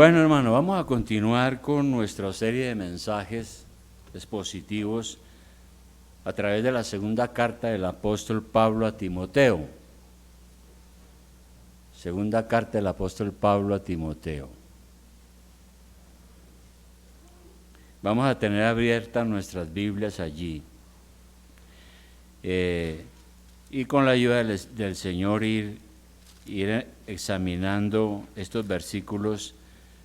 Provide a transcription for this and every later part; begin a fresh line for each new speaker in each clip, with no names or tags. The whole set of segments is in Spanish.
Bueno, hermano, vamos a continuar con nuestra serie de mensajes expositivos a través de la segunda carta del apóstol Pablo a Timoteo. Segunda carta del apóstol Pablo a Timoteo. Vamos a tener abiertas nuestras Biblias allí. Y con la ayuda del Señor ir examinando estos versículos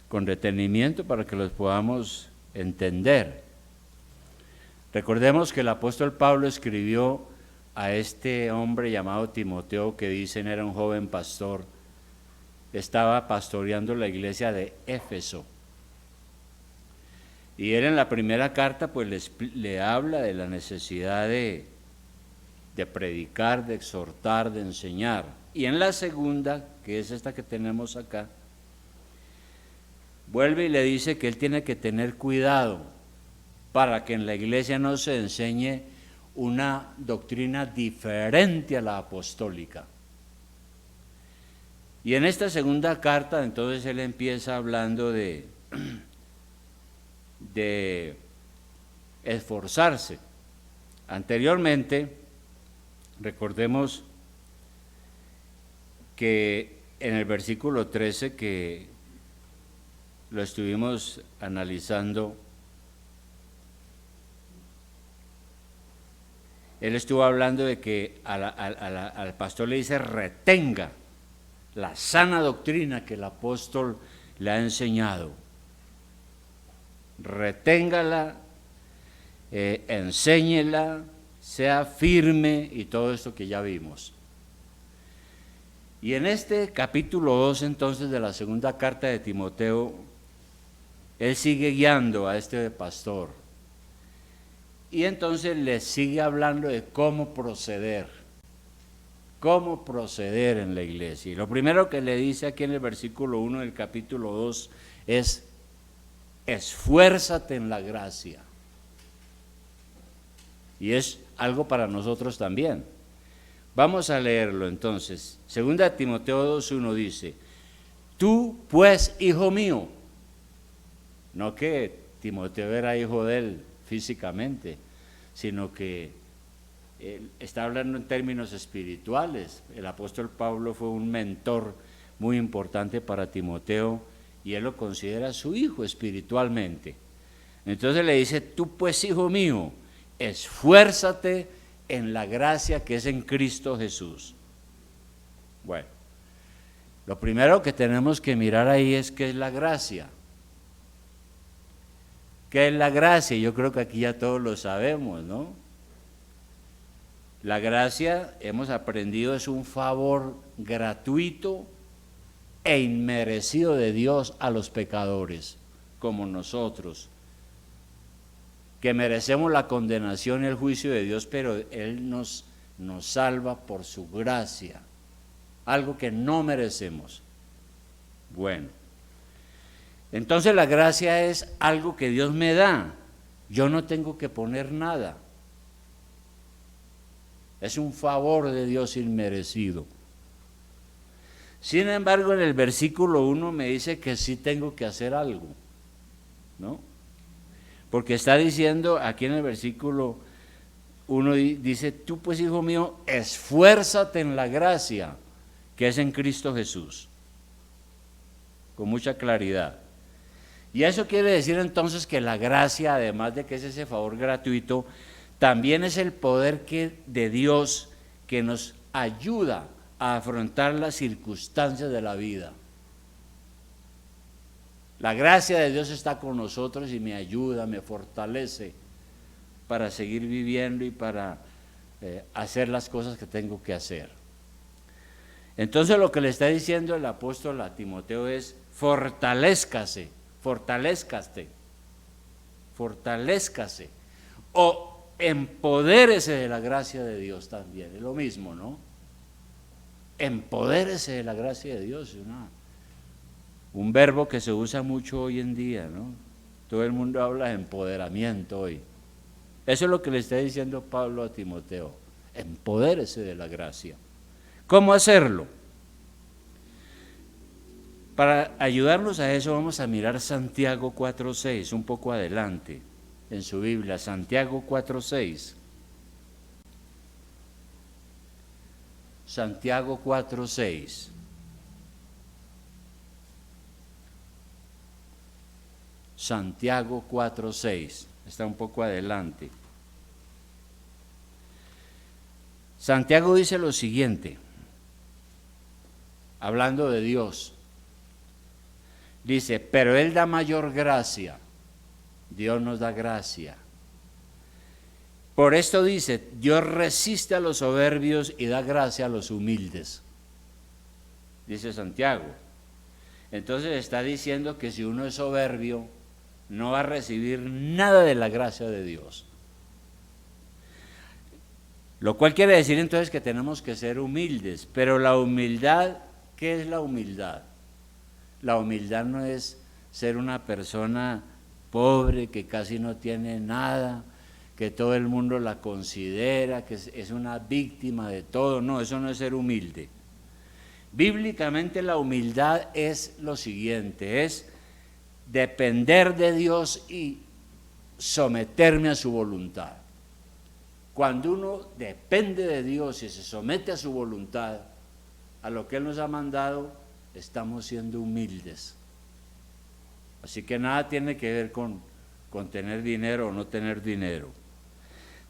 con detenimiento para que los podamos entender. Recordemos que el apóstol Pablo escribió a este hombre llamado Timoteo, que dicen era un joven pastor, estaba pastoreando la iglesia de Éfeso. Y él en la primera carta pues le habla de la necesidad de predicar, de exhortar, de enseñar. Y en la segunda, que es esta que tenemos acá, vuelve y le dice que él tiene que tener cuidado para que en la iglesia no se enseñe una doctrina diferente a la apostólica. Y en esta segunda carta, entonces él empieza hablando de esforzarse. Anteriormente, recordemos que en el versículo 13 que lo estuvimos analizando, él estuvo hablando de que al pastor le dice retenga la sana doctrina que el apóstol le ha enseñado. Reténgala, enséñela, sea firme y todo esto que ya vimos. Y en este capítulo 2 entonces de la segunda carta de Timoteo, él sigue guiando a este pastor y entonces le sigue hablando de cómo proceder en la iglesia. Y lo primero que le dice aquí en el versículo 1 del capítulo 2 es: esfuérzate en la gracia. Y es algo para nosotros también. Vamos a leerlo entonces. Segunda Timoteo 2:1 dice: tú pues, hijo mío. No que Timoteo era hijo de él físicamente, sino que él está hablando en términos espirituales. El apóstol Pablo fue un mentor muy importante para Timoteo y él lo considera su hijo espiritualmente. Entonces le dice: tú pues, hijo mío, esfuérzate en la gracia que es en Cristo Jesús. Bueno, lo primero que tenemos que mirar ahí es qué es la gracia. ¿Qué es la gracia? Yo creo que aquí ya todos lo sabemos, ¿no? La gracia, hemos aprendido, es un favor gratuito e inmerecido de Dios a los pecadores, como nosotros, que merecemos la condenación y el juicio de Dios, pero Él nos salva por su gracia, algo que no merecemos. Bueno, entonces la gracia es algo que Dios me da, yo no tengo que poner nada, es un favor de Dios inmerecido. Sin embargo, en el versículo 1 me dice que sí tengo que hacer algo, ¿no? Porque está diciendo aquí en el versículo 1, dice: tú pues, hijo mío, esfuérzate en la gracia que es en Cristo Jesús, con mucha claridad. Y eso quiere decir entonces que la gracia, además de que es ese favor gratuito, también es el poder de Dios que nos ayuda a afrontar las circunstancias de la vida. La gracia de Dios está con nosotros y me ayuda, me fortalece para seguir viviendo y para hacer las cosas que tengo que hacer. Entonces lo que le está diciendo el apóstol a Timoteo es: fortalézcase o empodérese de la gracia de Dios también, es lo mismo, ¿no? Empodérese de la gracia de Dios, ¿no? Un verbo que se usa mucho hoy en día, ¿no? Todo el mundo habla de empoderamiento hoy. Eso es lo que le está diciendo Pablo a Timoteo: empodérese de la gracia. ¿Cómo hacerlo? Para ayudarnos a eso vamos a mirar Santiago 4:6, un poco adelante en su Biblia, Santiago 4:6. Santiago 4:6. Santiago 4:6, está un poco adelante. Santiago dice lo siguiente, hablando de Dios. Dice, pero Él da mayor gracia. Dios nos da gracia. Por esto dice, Dios resiste a los soberbios y da gracia a los humildes. Dice Santiago. Entonces está diciendo que si uno es soberbio, no va a recibir nada de la gracia de Dios. Lo cual quiere decir entonces que tenemos que ser humildes. Pero la humildad, ¿qué es la humildad? La humildad no es ser una persona pobre que casi no tiene nada, que todo el mundo la considera, que es una víctima de todo. No, eso no es ser humilde. Bíblicamente la humildad es lo siguiente, es depender de Dios y someterme a su voluntad. Cuando uno depende de Dios y se somete a su voluntad, a lo que Él nos ha mandado, estamos siendo humildes. Así que nada tiene que ver con tener dinero o no tener dinero.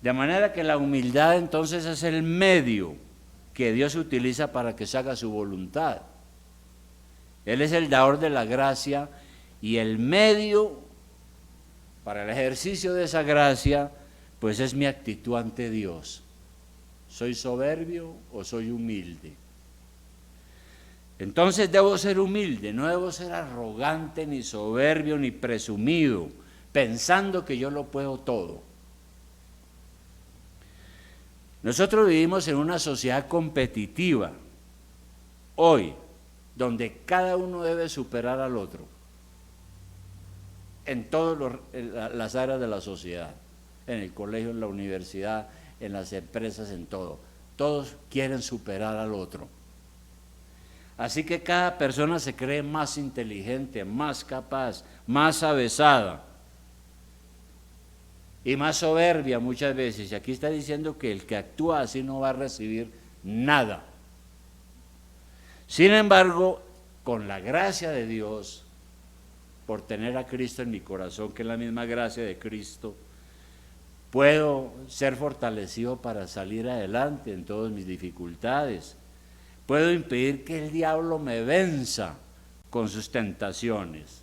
De manera que la humildad entonces es el medio que Dios utiliza para que se haga su voluntad. Él es el dador de la gracia y el medio para el ejercicio de esa gracia, pues es mi actitud ante Dios. ¿Soy soberbio o soy humilde? Entonces debo ser humilde, no debo ser arrogante, ni soberbio, ni presumido, pensando que yo lo puedo todo. Nosotros vivimos en una sociedad competitiva, hoy, donde cada uno debe superar al otro, en todas las áreas de la sociedad, en el colegio, en la universidad, en las empresas, en todo. Todos quieren superar al otro. Así que cada persona se cree más inteligente, más capaz, más avesada y más soberbia muchas veces. Y aquí está diciendo que el que actúa así no va a recibir nada. Sin embargo, con la gracia de Dios, por tener a Cristo en mi corazón, que es la misma gracia de Cristo, puedo ser fortalecido para salir adelante en todas mis dificultades. Puedo impedir que el diablo me venza con sus tentaciones.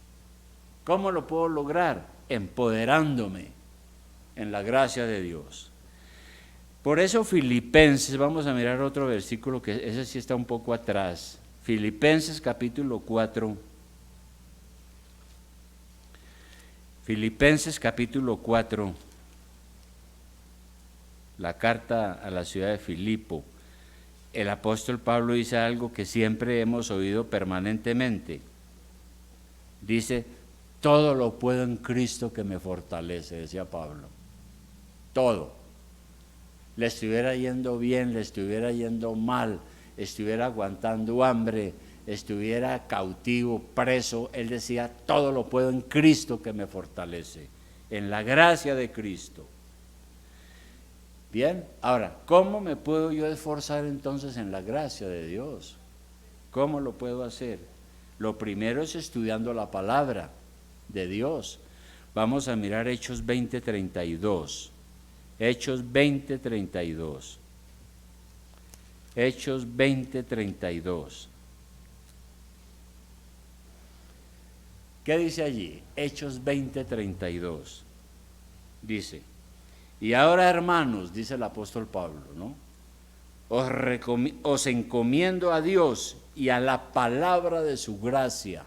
¿Cómo lo puedo lograr? Empoderándome en la gracia de Dios. Por eso Filipenses, vamos a mirar otro versículo que ese sí está un poco atrás. Filipenses capítulo 4. Filipenses capítulo 4. La carta a la ciudad de Filipo. El apóstol Pablo dice algo que siempre hemos oído permanentemente. Dice, todo lo puedo en Cristo que me fortalece, decía Pablo. Todo. Le estuviera yendo bien, le estuviera yendo mal, estuviera aguantando hambre, estuviera cautivo, preso, él decía, todo lo puedo en Cristo que me fortalece, en la gracia de Cristo. Bien, ahora, ¿cómo me puedo yo esforzar entonces en la gracia de Dios? ¿Cómo lo puedo hacer? Lo primero es estudiando la palabra de Dios. Vamos a mirar Hechos 20:32. Hechos 20:32. Hechos 20:32. ¿Qué dice allí? Hechos 20:32. Dice, y ahora, hermanos, dice el apóstol Pablo, ¿no? Os encomiendo a Dios y a la palabra de su gracia,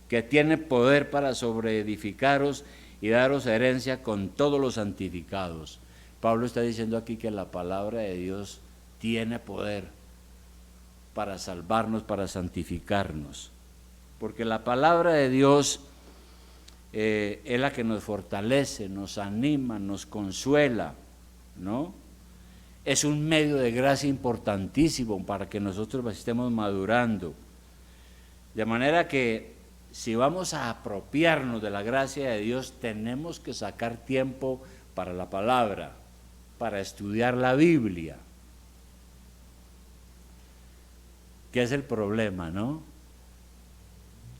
que tiene poder para sobreedificaros y daros herencia con todos los santificados. Pablo está diciendo aquí que la palabra de Dios tiene poder para salvarnos, para santificarnos, porque la palabra de Dios es la que nos fortalece, nos anima, nos consuela, ¿no? Es un medio de gracia importantísimo para que nosotros estemos madurando. De manera que si vamos a apropiarnos de la gracia de Dios, tenemos que sacar tiempo para la palabra, para estudiar la Biblia. ¿Qué es el problema, no?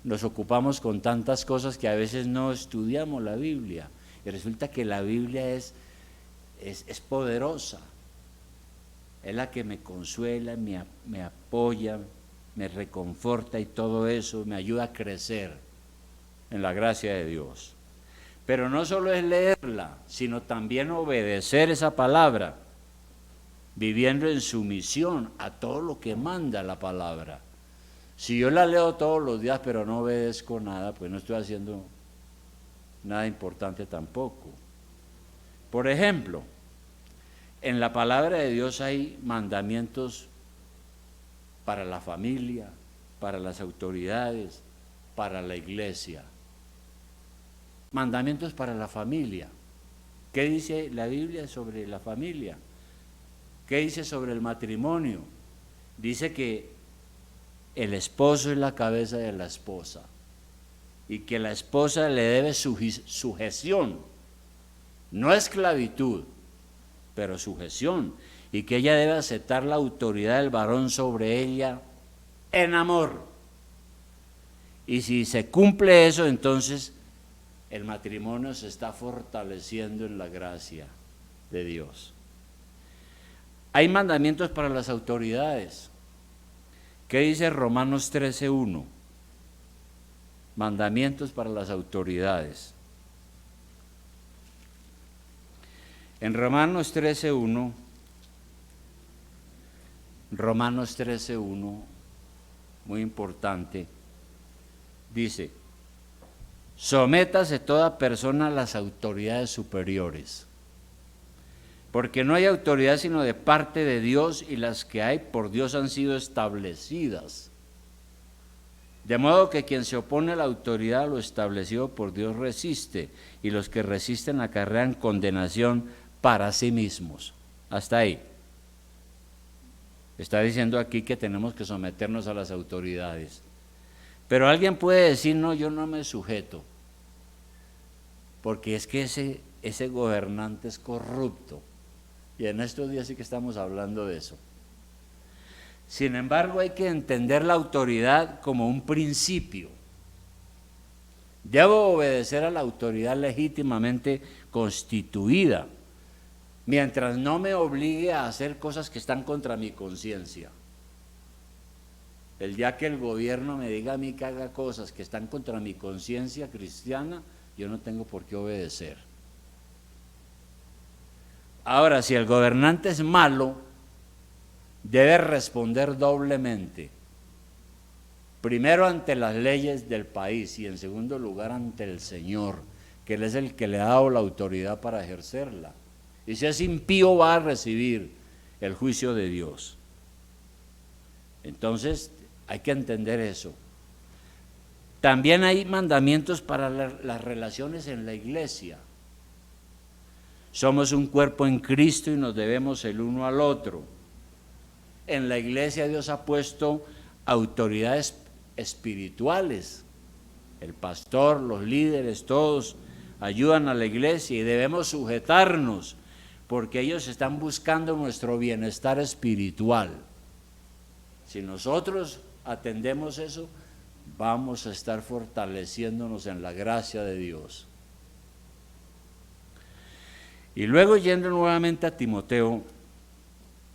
Nos ocupamos con tantas cosas que a veces no estudiamos la Biblia. Y resulta que la Biblia es poderosa. Es la que me consuela, me apoya, me reconforta y todo eso me ayuda a crecer en la gracia de Dios. Pero no solo es leerla, sino también obedecer esa palabra, viviendo en sumisión a todo lo que manda la palabra. Si yo la leo todos los días pero no obedezco nada, pues no estoy haciendo nada importante tampoco. Por ejemplo, en la palabra de Dios hay mandamientos para la familia, para las autoridades, para la iglesia. Mandamientos para la familia. ¿Qué dice la Biblia sobre la familia? ¿Qué dice sobre el matrimonio? Dice que el esposo es la cabeza de la esposa y que la esposa le debe sujeción, no esclavitud, pero sujeción, y que ella debe aceptar la autoridad del varón sobre ella en amor. Y si se cumple eso, entonces el matrimonio se está fortaleciendo en la gracia de Dios. Hay mandamientos para las autoridades. ¿Qué dice Romanos 13:1? Mandamientos para las autoridades. En Romanos 13:1, muy importante, dice: sométase toda persona a las autoridades superiores, porque no hay autoridad sino de parte de Dios, y las que hay por Dios han sido establecidas. De modo que quien se opone a la autoridad, lo establecido por Dios, resiste, y los que resisten acarrean condenación para sí mismos. Hasta ahí. Está diciendo aquí que tenemos que someternos a las autoridades. Pero alguien puede decir: no, yo no me sujeto, porque es que ese gobernante es corrupto. Y en estos días sí que estamos hablando de eso. Sin embargo, hay que entender la autoridad como un principio. Debo obedecer a la autoridad legítimamente constituida, mientras no me obligue a hacer cosas que están contra mi conciencia. El día que el gobierno me diga a mí que haga cosas que están contra mi conciencia cristiana, yo no tengo por qué obedecer. Ahora, si el gobernante es malo, debe responder doblemente. Primero ante las leyes del país y en segundo lugar ante el Señor, que Él es el que le ha dado la autoridad para ejercerla. Y si es impío, va a recibir el juicio de Dios. Entonces, hay que entender eso. También hay mandamientos para las relaciones en la iglesia. Somos un cuerpo en Cristo y nos debemos el uno al otro. En la iglesia Dios ha puesto autoridades espirituales. El pastor, los líderes, todos ayudan a la iglesia y debemos sujetarnos, porque ellos están buscando nuestro bienestar espiritual. Si nosotros atendemos eso, vamos a estar fortaleciéndonos en la gracia de Dios. Y luego, yendo nuevamente a Timoteo,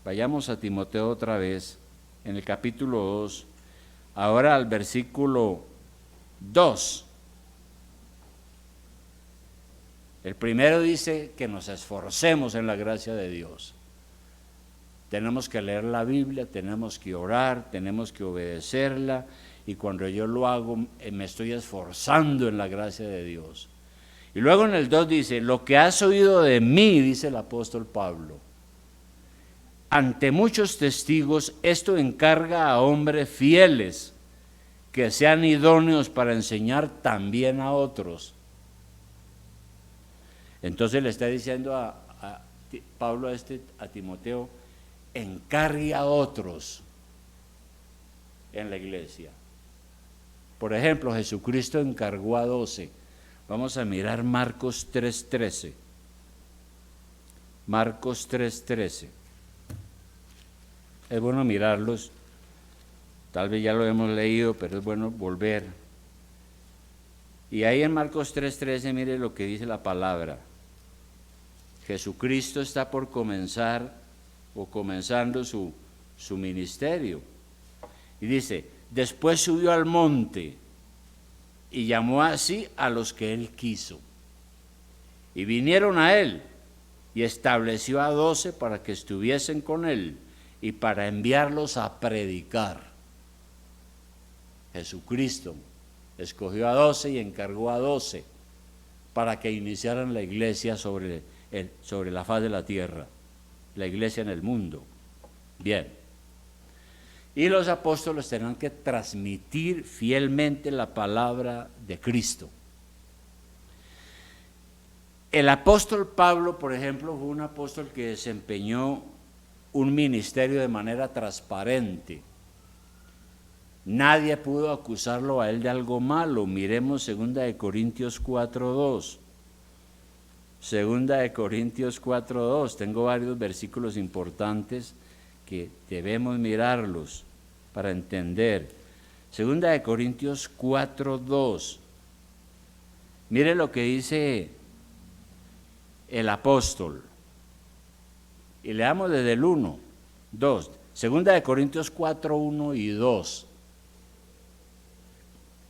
vayamos a Timoteo otra vez, en el capítulo 2, ahora al versículo 2. El primero dice que nos esforcemos en la gracia de Dios. Tenemos que leer la Biblia, tenemos que orar, tenemos que obedecerla, y cuando yo lo hago, me estoy esforzando en la gracia de Dios. Y luego en el 2 dice: lo que has oído de mí, dice el apóstol Pablo, ante muchos testigos, esto encarga a hombres fieles, que sean idóneos para enseñar también a otros. Entonces le está diciendo a Pablo a Timoteo: encargue a otros en la iglesia. Por ejemplo, Jesucristo encargó a 12. Vamos a mirar Marcos 3:13. Marcos 3:13. Es bueno mirarlos. Tal vez ya lo hemos leído, pero es bueno volver. Y ahí en Marcos 3:13, mire lo que dice la palabra. Jesucristo está por comenzar o comenzando su ministerio. Y dice, después subió al monte y llamó así a los que él quiso. Y vinieron a él y estableció a 12 para que estuviesen con él y para enviarlos a predicar. Jesucristo escogió a 12 y encargó a 12 para que iniciaran la iglesia sobre la faz de la tierra, la iglesia en el mundo. Bien. Y los apóstoles tenían que transmitir fielmente la palabra de Cristo. El apóstol Pablo, por ejemplo, fue un apóstol que desempeñó un ministerio de manera transparente. Nadie pudo acusarlo a él de algo malo. Miremos 2 Corintios 4:2. 2 Corintios 4:2. Tengo varios versículos importantes que debemos mirarlos para entender. 2 Corintios 4:2. Mire lo que dice el apóstol. Y leamos desde el 1, 2. 2 Corintios 4:1 y 2.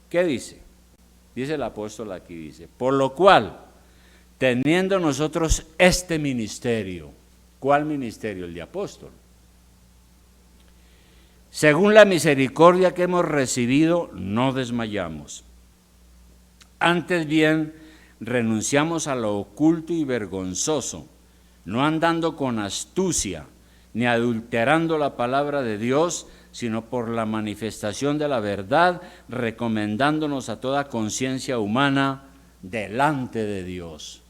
¿Qué dice? Dice el apóstol aquí, dice, por lo cual, teniendo nosotros este ministerio. ¿Cuál ministerio? El de apóstol. Según la misericordia que hemos recibido, no desmayamos. Antes bien, renunciamos a lo oculto y vergonzoso, no andando con astucia, ni adulterando la palabra de Dios, sino por la manifestación de la verdad, recomendándonos a toda conciencia humana delante de Dios.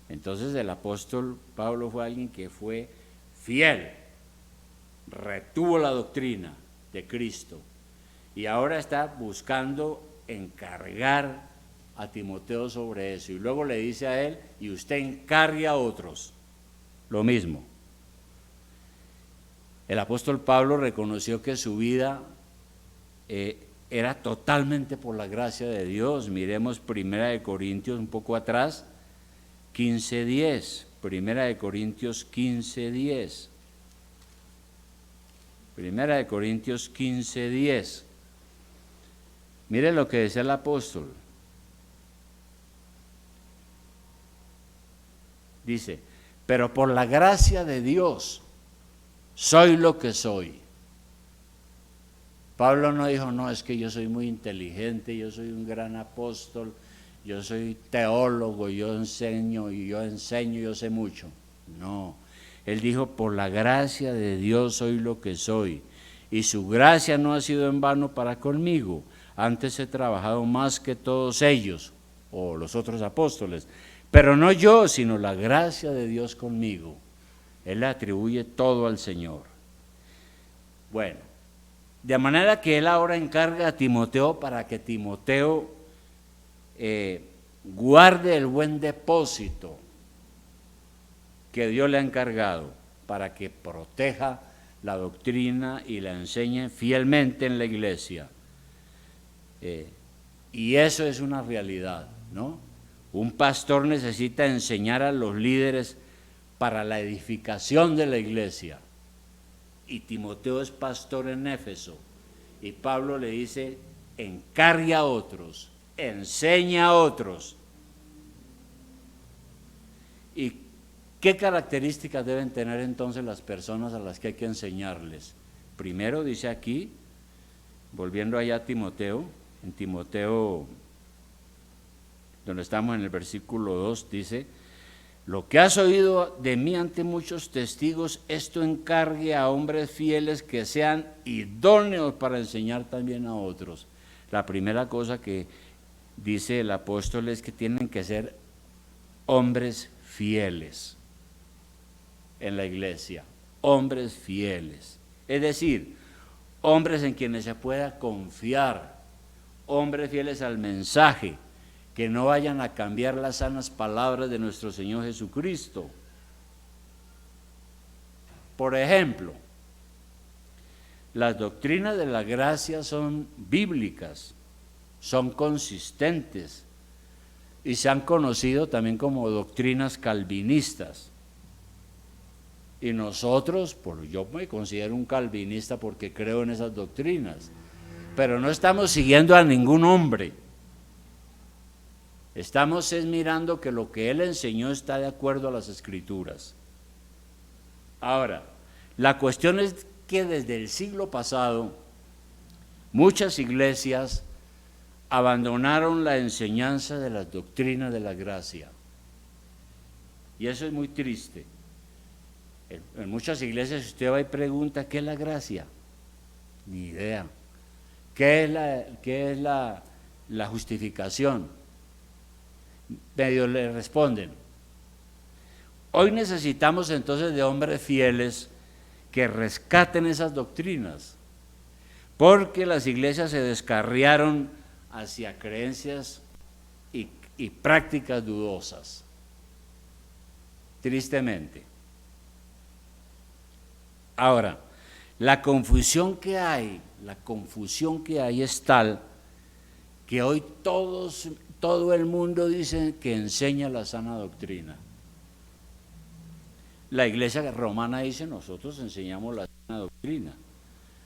Entonces el apóstol Pablo fue alguien que fue fiel, retuvo la doctrina de Cristo y ahora está buscando encargar a Timoteo sobre eso. Y luego le dice a él, y usted encargue a otros. Lo mismo. El apóstol Pablo reconoció que su vida era totalmente por la gracia de Dios. Miremos 1 Corintios, un poco atrás, 15:10. 1 Corintios 15:10. 1 Corintios 15:10. Mire lo que decía el apóstol. Dice, pero por la gracia de Dios soy lo que soy. Pablo no dijo, no, es que yo soy muy inteligente, yo soy un gran apóstol, yo soy teólogo, yo enseño, yo sé mucho. No, él dijo, por la gracia de Dios soy lo que soy. Y su gracia no ha sido en vano para conmigo. Antes he trabajado más que todos ellos, o los otros apóstoles. Pero no yo, sino la gracia de Dios conmigo. Él le atribuye todo al Señor. Bueno, de manera que él ahora encarga a Timoteo para que Timoteo guarde el buen depósito que Dios le ha encargado, para que proteja la doctrina y la enseñe fielmente en la iglesia. Y eso es una realidad, ¿no? Un pastor necesita enseñar a los líderes para la edificación de la iglesia. Y Timoteo es pastor en Éfeso. Y Pablo le dice, encargue a otros, enseña a otros. ¿Y qué características deben tener entonces las personas a las que hay que enseñarles? Primero dice aquí, volviendo allá a Timoteo, en Timoteo, donde estamos en el versículo 2, dice, lo que has oído de mí ante muchos testigos, esto encargue a hombres fieles que sean idóneos para enseñar también a otros. La primera cosa que dice el apóstol es que tienen que ser hombres fieles en la iglesia, hombres fieles, es decir, hombres en quienes se pueda confiar, hombres fieles al mensaje, que no vayan a cambiar las sanas palabras de nuestro Señor Jesucristo. Por ejemplo, las doctrinas de la gracia son bíblicas, son consistentes y se han conocido también como doctrinas calvinistas. Y nosotros, yo me considero un calvinista porque creo en esas doctrinas, pero no estamos siguiendo a ningún hombre. Estamos mirando que lo que él enseñó está de acuerdo a las Escrituras. Ahora, la cuestión es que desde el siglo pasado muchas iglesias abandonaron la enseñanza de las doctrinas de la gracia. Y eso es muy triste. En muchas iglesias usted va y pregunta, ¿qué es la gracia? Ni idea. ¿Qué es la justificación? Medio le responden. Hoy necesitamos entonces de hombres fieles que rescaten esas doctrinas, porque las iglesias se descarriaron hacia creencias y prácticas dudosas, tristemente. Ahora, la confusión que hay es tal que hoy todo el mundo dice que enseña la sana doctrina. La iglesia romana dice, nosotros enseñamos la sana doctrina.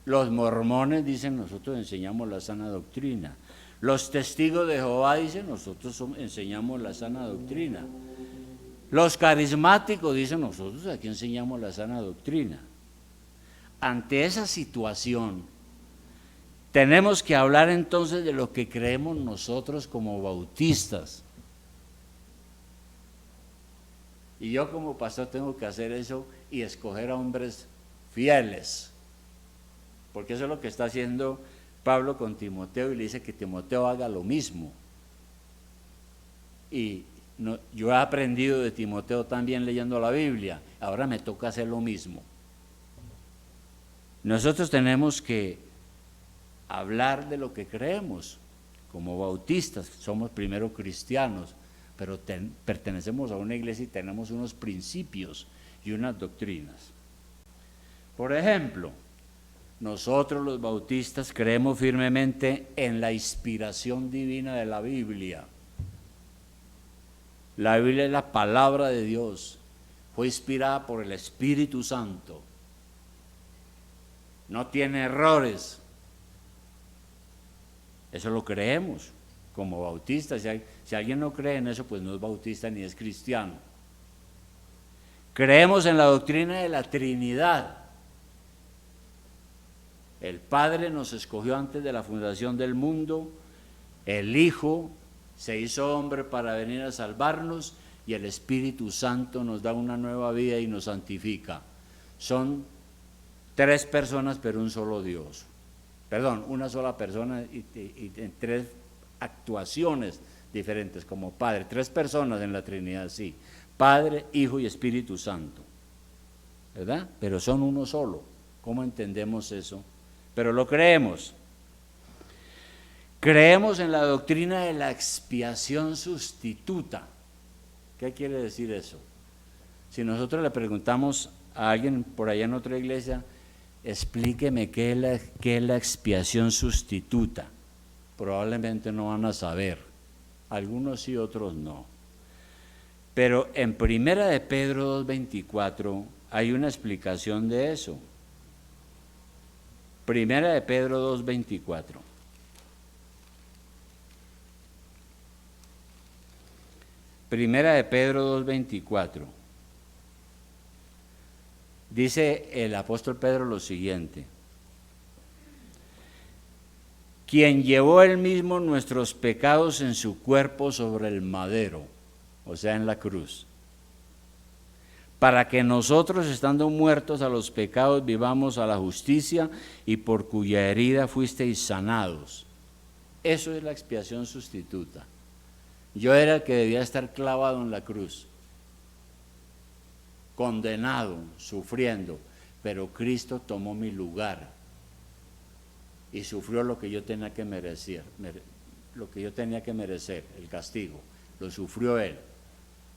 Los mormones dicen, nosotros enseñamos la sana doctrina. Los testigos de Jehová dicen, nosotros enseñamos la sana doctrina. Los carismáticos dicen, nosotros aquí enseñamos la sana doctrina. Ante esa situación, tenemos que hablar entonces de lo que creemos nosotros como bautistas. Y yo como pastor tengo que hacer eso y escoger a hombres fieles, porque eso es lo que está haciendo Pablo con Timoteo, y le dice que Timoteo haga lo mismo. Y yo he aprendido de Timoteo también leyendo la Biblia, ahora me toca hacer lo mismo. Nosotros tenemos que hablar de lo que creemos como bautistas, somos primero cristianos, pero pertenecemos a una iglesia y tenemos unos principios y unas doctrinas. Por ejemplo, nosotros los bautistas creemos firmemente en la inspiración divina de la Biblia. La Biblia es la palabra de Dios, fue inspirada por el Espíritu Santo, no tiene errores. Eso lo creemos como bautistas. Si alguien no cree en eso, pues no es bautista ni es cristiano. Creemos en la doctrina de la Trinidad. El Padre nos escogió antes de la fundación del mundo, el Hijo se hizo hombre para venir a salvarnos y el Espíritu Santo nos da una nueva vida y nos santifica. Son tres personas pero un solo Dios. Perdón, una sola persona y en tres actuaciones diferentes como Padre. Tres personas en la Trinidad, sí. Padre, Hijo y Espíritu Santo. ¿Verdad? Pero son uno solo. ¿Cómo entendemos eso? Pero lo creemos. Creemos en la doctrina de la expiación sustituta. ¿Qué quiere decir eso? Si nosotros le preguntamos a alguien por allá en otra iglesia, explíqueme qué es la expiación sustituta, probablemente no van a saber, algunos sí, otros no. Pero en Primera de Pedro 2:24 hay una explicación de eso. Primera de Pedro 2:24. Primera de Pedro 2:24. Dice el apóstol Pedro lo siguiente: quien llevó él mismo nuestros pecados en su cuerpo sobre el madero, o sea, en la cruz, para que nosotros, estando muertos a los pecados, vivamos a la justicia, y por cuya herida fuisteis sanados. Eso es la expiación sustituta. Yo era el que debía estar clavado en la cruz, condenado, sufriendo, pero Cristo tomó mi lugar y sufrió lo que yo tenía que merecer. lo que yo tenía que merecer, el castigo. Lo sufrió Él.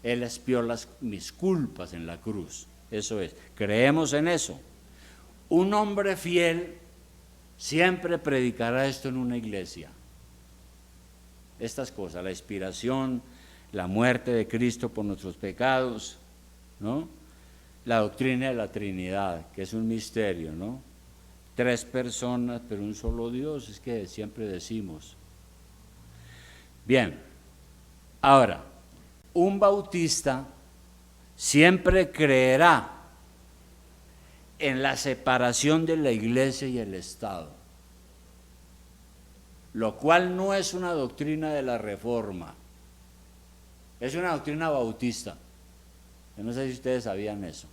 Él expió mis culpas en la cruz. Eso es. Creemos en eso. Un hombre fiel siempre predicará esto en una iglesia. Estas cosas, la expiración, la muerte de Cristo por nuestros pecados, ¿no? La doctrina de la Trinidad, que es un misterio, ¿no? 3 personas, pero un solo Dios, es que siempre decimos. Bien, ahora, un bautista siempre creerá en la separación de la iglesia y el Estado, lo cual no es una doctrina de la Reforma, es una doctrina bautista. Yo no sé si ustedes sabían eso,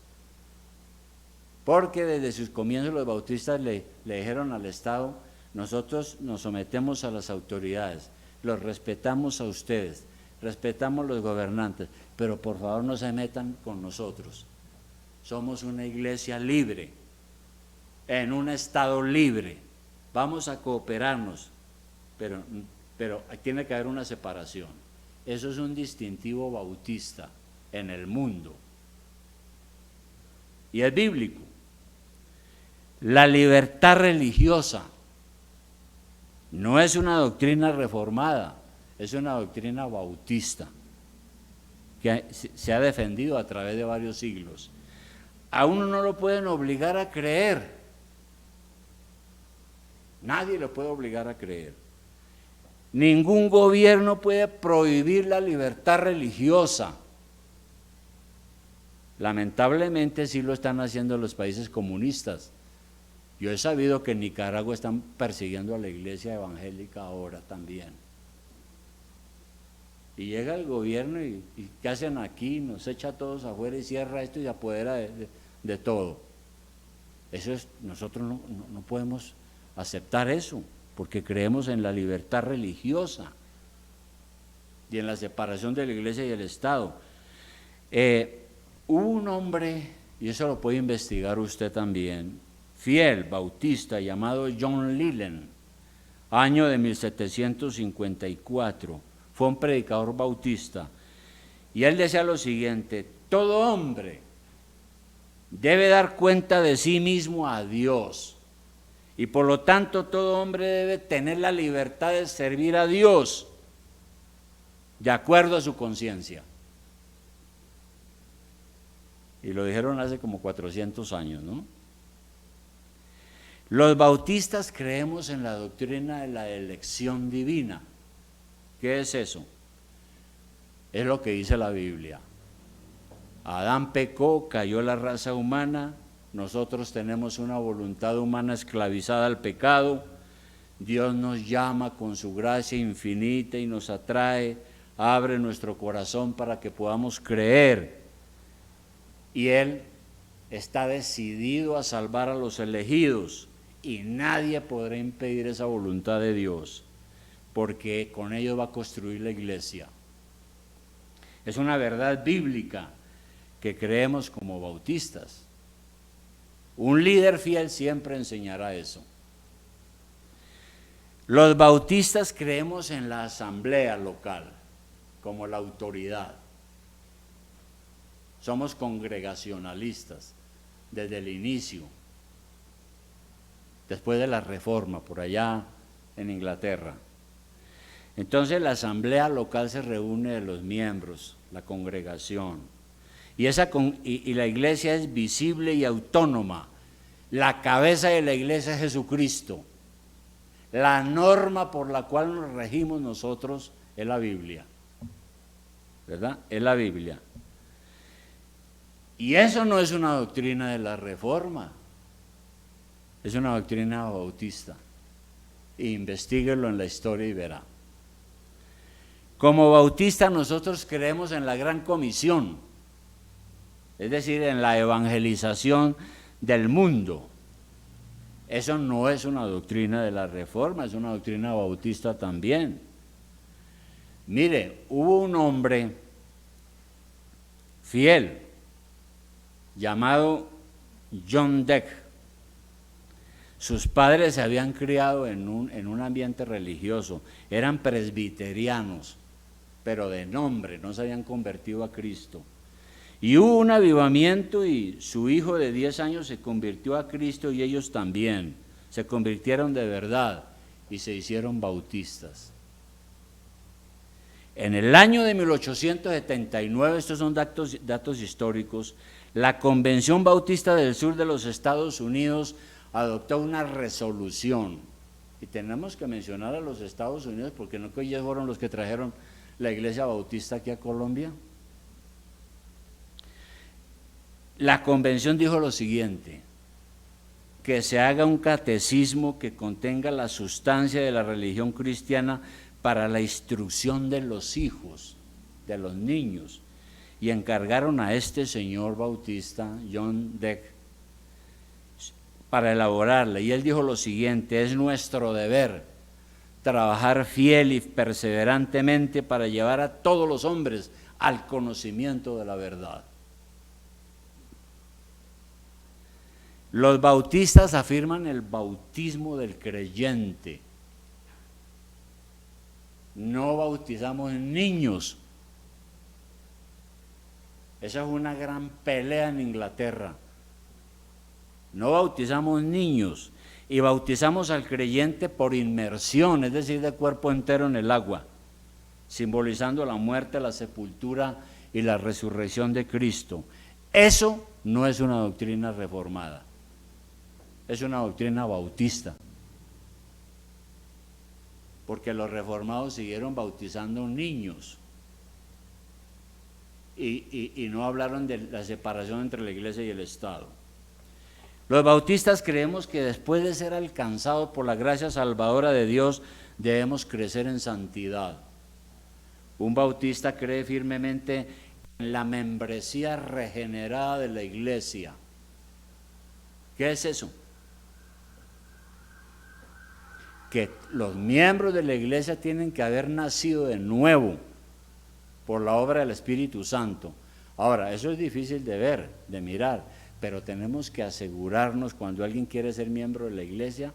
porque desde sus comienzos los bautistas le dijeron al Estado: nosotros nos sometemos a las autoridades, los respetamos a ustedes, respetamos los gobernantes, pero por favor no se metan con nosotros. Somos una iglesia libre, en un Estado libre, vamos a cooperarnos, pero tiene que haber una separación. Eso es un distintivo bautista en el mundo, y es bíblico. La libertad religiosa no es una doctrina reformada, es una doctrina bautista que se ha defendido a través de varios siglos. A uno no lo pueden obligar a creer, nadie lo puede obligar a creer. Ningún gobierno puede prohibir la libertad religiosa. Lamentablemente sí lo están haciendo los países comunistas. Yo he sabido que en Nicaragua están persiguiendo a la iglesia evangélica ahora también. Y llega el gobierno y ¿qué hacen aquí? Nos echa a todos afuera y cierra esto y se apodera de todo. Eso es, nosotros no podemos aceptar eso, porque creemos en la libertad religiosa y en la separación de la iglesia y el Estado. Hubo un hombre, y eso lo puede investigar usted también, fiel, bautista, llamado John Leland, año de 1754, fue un predicador bautista, y él decía lo siguiente: todo hombre debe dar cuenta de sí mismo a Dios, y por lo tanto todo hombre debe tener la libertad de servir a Dios de acuerdo a su conciencia. Y lo dijeron hace como 400 años, ¿no? Los bautistas creemos en la doctrina de la elección divina. ¿Qué es eso? Es lo que dice la Biblia. Adán pecó, cayó la raza humana, nosotros tenemos una voluntad humana esclavizada al pecado, Dios nos llama con su gracia infinita y nos atrae, abre nuestro corazón para que podamos creer, y Él está decidido a salvar a los elegidos, y nadie podrá impedir esa voluntad de Dios, porque con ello va a construir la iglesia. Es una verdad bíblica que creemos como bautistas. Un líder fiel siempre enseñará eso. Los bautistas creemos en la asamblea local como la autoridad. Somos congregacionalistas desde el inicio, después de la Reforma, por allá en Inglaterra. Entonces la asamblea local se reúne de los miembros, la congregación, y la iglesia es visible y autónoma. La cabeza de la iglesia es Jesucristo. La norma por la cual nos regimos nosotros es la Biblia, ¿verdad? Es la Biblia. Y eso no es una doctrina de la Reforma, es una doctrina bautista. Investíguelo en la historia y verá. Como bautistas nosotros creemos en la gran comisión, es decir, en la evangelización del mundo. Eso no es una doctrina de la Reforma, es una doctrina bautista también. Mire, hubo un hombre fiel llamado John Deck. Sus padres se habían criado en un ambiente religioso, eran presbiterianos, pero de nombre, no se habían convertido a Cristo. Y hubo un avivamiento y su hijo de 10 años se convirtió a Cristo y ellos también. Se convirtieron de verdad y se hicieron bautistas. En el año de 1879, estos son datos históricos, la Convención Bautista del Sur de los Estados Unidos adoptó una resolución. Y tenemos que mencionar a los Estados Unidos porque no que ellos fueron los que trajeron la iglesia bautista aquí a Colombia. La convención dijo lo siguiente: que se haga un catecismo que contenga la sustancia de la religión cristiana para la instrucción de los hijos, de los niños, y encargaron a este señor bautista, John Deck, para elaborarla. Y él dijo lo siguiente: es nuestro deber trabajar fiel y perseverantemente para llevar a todos los hombres al conocimiento de la verdad. Los bautistas afirman el bautismo del creyente. No bautizamos niños. Esa es una gran pelea en Inglaterra. No bautizamos niños y bautizamos al creyente por inmersión, es decir, de cuerpo entero en el agua, simbolizando la muerte, la sepultura y la resurrección de Cristo. Eso no es una doctrina reformada, es una doctrina bautista. Porque los reformados siguieron bautizando niños y no hablaron de la separación entre la iglesia y el Estado. Los bautistas creemos que después de ser alcanzados por la gracia salvadora de Dios, debemos crecer en santidad. Un bautista cree firmemente en la membresía regenerada de la iglesia. ¿Qué es eso? Que los miembros de la iglesia tienen que haber nacido de nuevo por la obra del Espíritu Santo. Ahora, eso es difícil de ver, de mirar, pero tenemos que asegurarnos cuando alguien quiere ser miembro de la iglesia,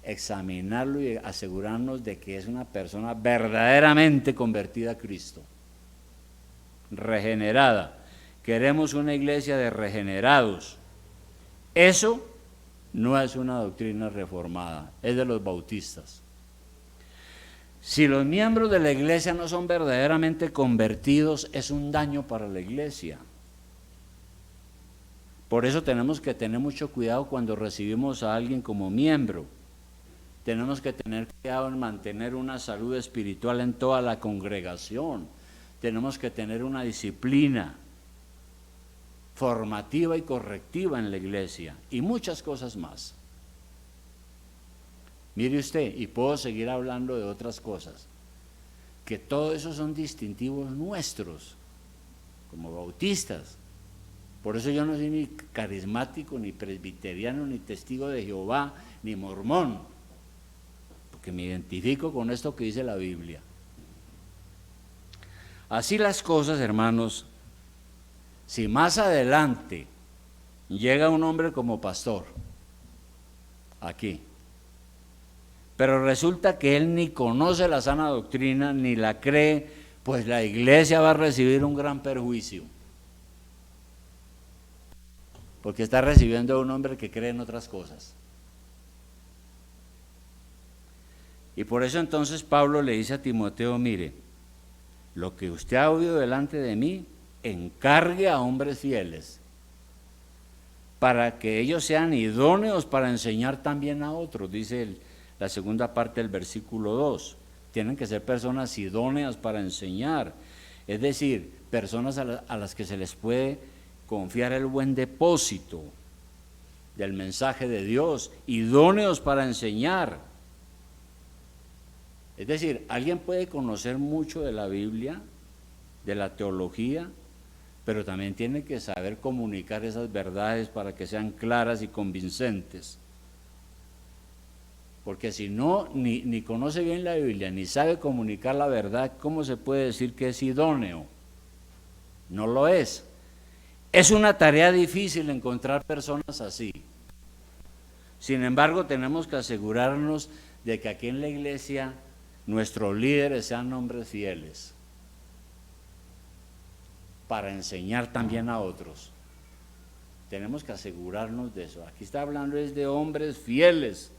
examinarlo y asegurarnos de que es una persona verdaderamente convertida a Cristo, regenerada. Queremos una iglesia de regenerados. Eso no es una doctrina reformada, es de los bautistas. Si los miembros de la iglesia no son verdaderamente convertidos, es un daño para la iglesia. Por eso tenemos que tener mucho cuidado cuando recibimos a alguien como miembro. Tenemos que tener cuidado en mantener una salud espiritual en toda la congregación. Tenemos que tener una disciplina formativa y correctiva en la iglesia y muchas cosas más. Mire usted, y puedo seguir hablando de otras cosas, que todo eso son distintivos nuestros como bautistas. Por eso yo no soy ni carismático, ni presbiteriano, ni testigo de Jehová, ni mormón, porque me identifico con esto que dice la Biblia. Así las cosas, hermanos. Si más adelante llega un hombre como pastor aquí, pero resulta que él ni conoce la sana doctrina ni la cree, pues la iglesia va a recibir un gran perjuicio, porque está recibiendo a un hombre que cree en otras cosas. Y por eso entonces Pablo le dice a Timoteo: mire, lo que usted ha oído delante de mí, encargue a hombres fieles para que ellos sean idóneos para enseñar también a otros, dice la segunda parte del versículo 2. Tienen que ser personas idóneas para enseñar, es decir, personas a las que se les puede confiar el buen depósito del mensaje de Dios, idóneos para enseñar. Es decir, alguien puede conocer mucho de la Biblia, de la teología, pero también tiene que saber comunicar esas verdades para que sean claras y convincentes. Porque si no, ni conoce bien la Biblia, ni sabe comunicar la verdad, ¿cómo se puede decir que es idóneo? No lo es. Es una tarea difícil encontrar personas así. Sin embargo, tenemos que asegurarnos de que aquí en la iglesia nuestros líderes sean hombres fieles para enseñar también a otros. Tenemos que asegurarnos de eso. Aquí está hablando es de hombres fieles,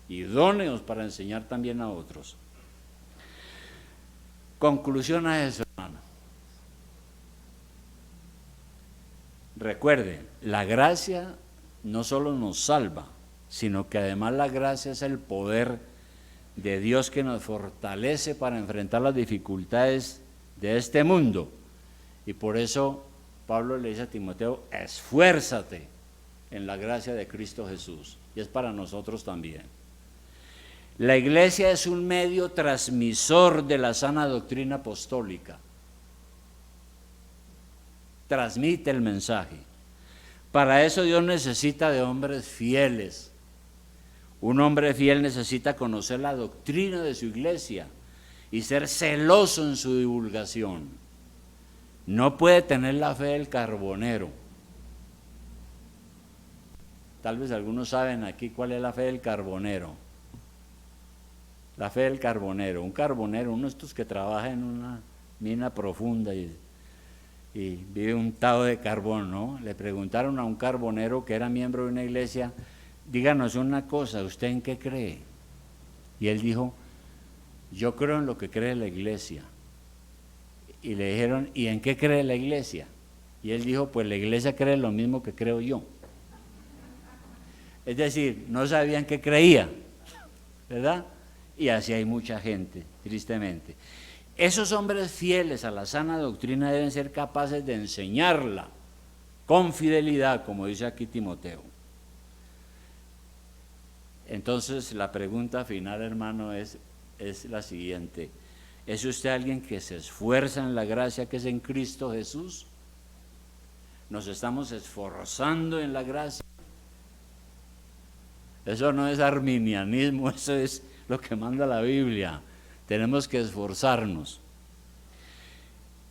idóneos para enseñar también a otros. Conclusión a eso, hermano. Recuerden, la gracia no solo nos salva, sino que además la gracia es el poder de Dios que nos fortalece para enfrentar las dificultades de este mundo. Y por eso Pablo le dice a Timoteo, esfuérzate en la gracia de Cristo Jesús. Y es para nosotros también. La iglesia es un medio transmisor de la sana doctrina apostólica. Transmite el mensaje. Para eso Dios necesita de hombres fieles. Un hombre fiel necesita conocer la doctrina de su iglesia y ser celoso en su divulgación. No puede tener la fe del carbonero. Tal vez algunos saben aquí cuál es la fe del carbonero. La fe del carbonero. Un carbonero, uno de estos que trabaja en una mina profunda y vive untado de carbón, ¿no? Le preguntaron a un carbonero que era miembro de una iglesia, díganos una cosa, ¿usted en qué cree? Y él dijo, yo creo en lo que cree la iglesia. Y le dijeron, ¿y en qué cree la iglesia? Y él dijo, pues la iglesia cree lo mismo que creo yo. Es decir, no sabían qué creía, ¿verdad? Y así hay mucha gente, tristemente. Esos hombres fieles a la sana doctrina deben ser capaces de enseñarla con fidelidad, como dice aquí Timoteo. Entonces, la pregunta final, hermano, es la siguiente. ¿Es usted alguien que se esfuerza en la gracia que es en Cristo Jesús? ¿Nos estamos esforzando en la gracia? Eso no es arminianismo, eso es lo que manda la Biblia. Tenemos que esforzarnos.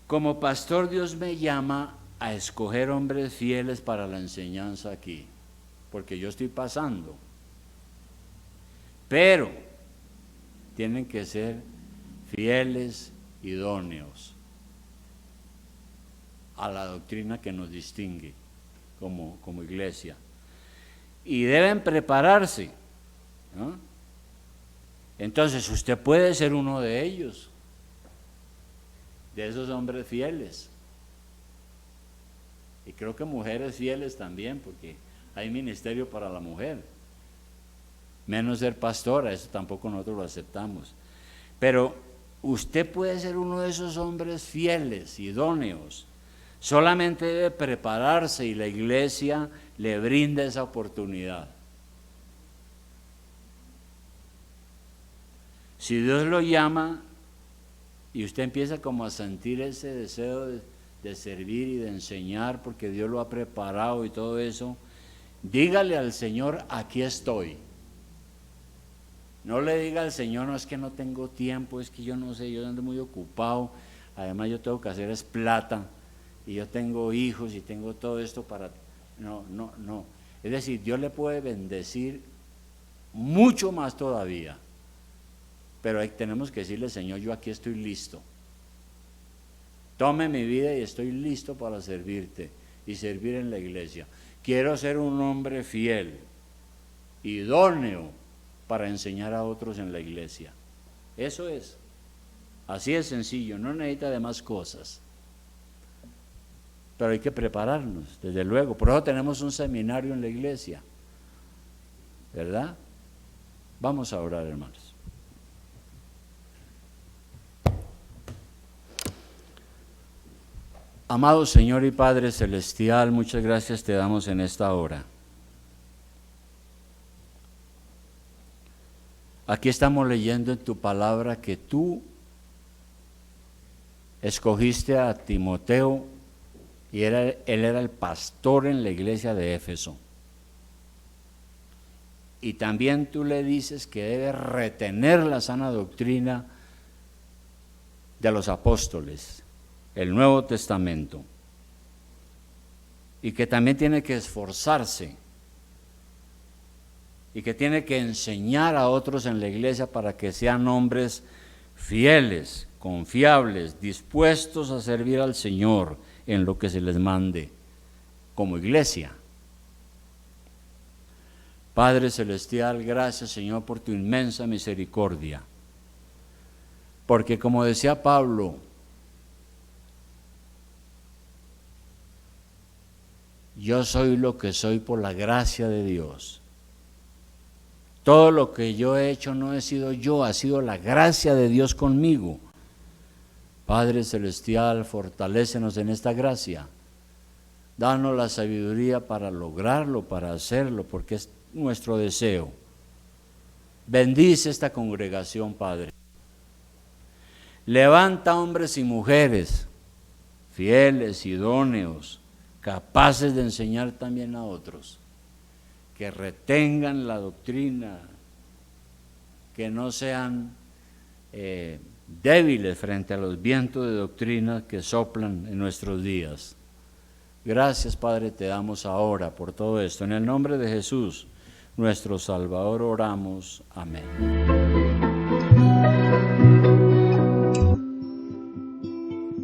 Como pastor, Dios me llama a escoger hombres fieles para la enseñanza aquí, porque yo estoy pasando. Pero tienen que ser fieles, idóneos a la doctrina que nos distingue como iglesia. Y deben prepararse, ¿no? Entonces usted puede ser uno de ellos, de esos hombres fieles. Y creo que mujeres fieles también, porque hay ministerio para la mujer. Menos ser pastora, eso tampoco nosotros lo aceptamos. Pero usted puede ser uno de esos hombres fieles, idóneos. Solamente debe prepararse y la iglesia le brinda esa oportunidad. Si Dios lo llama y usted empieza como a sentir ese deseo de servir y de enseñar porque Dios lo ha preparado y todo eso, dígale al Señor, aquí estoy. No le diga al Señor, no, es que no tengo tiempo, es que yo no sé, yo ando muy ocupado, además yo tengo que hacer es plata, y yo tengo hijos y tengo todo esto para... No. Es decir, Dios le puede bendecir mucho más todavía, pero ahí tenemos que decirle, Señor, yo aquí estoy listo. Tome mi vida y estoy listo para servirte y servir en la iglesia. Quiero ser un hombre fiel, idóneo, para enseñar a otros en la iglesia. Eso es. Así es sencillo, no necesita de más cosas. Pero hay que prepararnos, desde luego. Por eso tenemos un seminario en la iglesia, ¿verdad? Vamos a orar, hermanos. Amado Señor y Padre Celestial, muchas gracias te damos en esta hora. Aquí estamos leyendo en tu palabra que tú escogiste a Timoteo y él era el pastor en la iglesia de Éfeso. Y también tú le dices que debe retener la sana doctrina de los apóstoles, el Nuevo Testamento, y que también tiene que esforzarse y que tiene que enseñar a otros en la iglesia para que sean hombres fieles, confiables, dispuestos a servir al Señor en lo que se les mande como iglesia. Padre celestial, gracias Señor por tu inmensa misericordia, porque como decía Pablo, yo soy lo que soy por la gracia de Dios. Todo lo que yo he hecho no he sido yo, ha sido la gracia de Dios conmigo. Padre celestial, fortalécenos en esta gracia. Danos la sabiduría para lograrlo, para hacerlo, porque es nuestro deseo. Bendice esta congregación, Padre. Levanta hombres y mujeres, fieles, idóneos, capaces de enseñar también a otros, que retengan la doctrina, que no sean débiles frente a los vientos de doctrina que soplan en nuestros días. Gracias, Padre, te damos ahora por todo esto. En el nombre de Jesús, nuestro Salvador, oramos. Amén.